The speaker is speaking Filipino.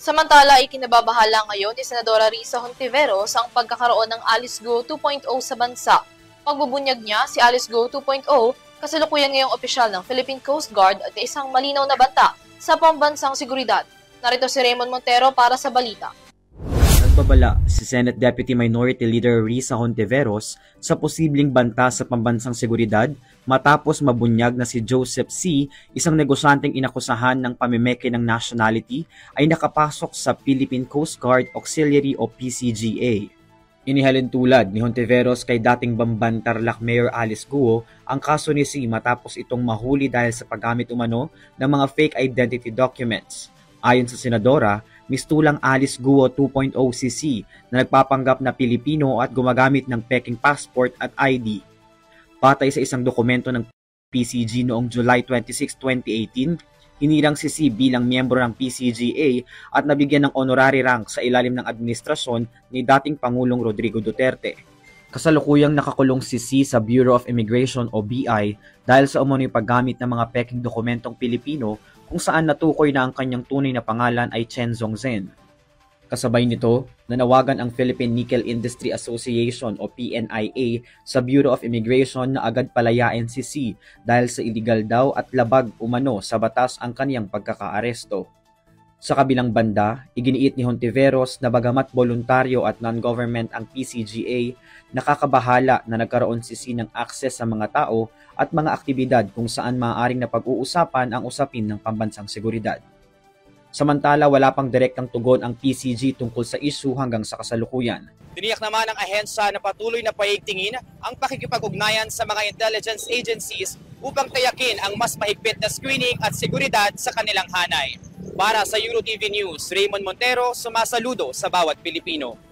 Samantala, ikinababahala ngayon ni Senadora Risa Hontiveros ang pagkakaroon ng Alice Go 2.0 sa bansa. Pagbubunyag niya si Alice Go 2.0, kasalukuyan ngayong opisyal ng Philippine Coast Guard at isang malinaw na banta sa pambansang seguridad. Narito si Raymond Montero para sa balita. Nagbabala si Senate Deputy Minority Leader Risa Hontiveros sa posibleng banta sa pambansang seguridad matapos mabunyag na si Joseph C., isang negosyanteng inakusahan ng pamimeke ng nationality, ay nakapasok sa Philippine Coast Guard Auxiliary o PCGA. Inihalin tulad ni Hontiveros kay dating Bamban Tarlac Mayor Alice Guo ang kaso ni C. matapos itong mahuli dahil sa paggamit umano ng mga fake identity documents. Ayon sa senadora, mistulang Alice Guo 2.0 si C na nagpapanggap na Pilipino at gumagamit ng peking passport at ID. Batay sa isang dokumento ng PCG noong July 26, 2018, hinirang si C bilang miyembro ng PCGA at nabigyan ng honorary rank sa ilalim ng administrasyon ni dating Pangulong Rodrigo Duterte. Kasalukuyang nakakulong si C sa Bureau of Immigration o BI dahil sa umano'y paggamit ng mga peking dokumentong Pilipino kung saan natukoy na ang kanyang tunay na pangalan ay Chen Zongzhen. Kasabay nito, nanawagan ang Philippine Nickel Industry Association o PNIA sa Bureau of Immigration na agad palayain si C dahil sa illegal daw at labag umano sa batas ang kaniyang pagkakaaresto. Sa kabilang banda, iginiit ni Hontiveros na bagamat voluntaryo at non-government ang PCGA, nakakabahala na nagkaroon si C ng akses sa mga tao at mga aktibidad kung saan maaaring napag-uusapan ang usapin ng pambansang seguridad. Samantala, wala pang direktang tugon ang PCG tungkol sa issue hanggang sa kasalukuyan. Tiniyak naman ng ahensya na patuloy na paigtingin ang pakikipag-ugnayan sa mga intelligence agencies upang tayakin ang mas mahigpit na screening at seguridad sa kanilang hanay. Para sa EuroTV News, Raymond Montero, sumasaludo sa bawat Pilipino.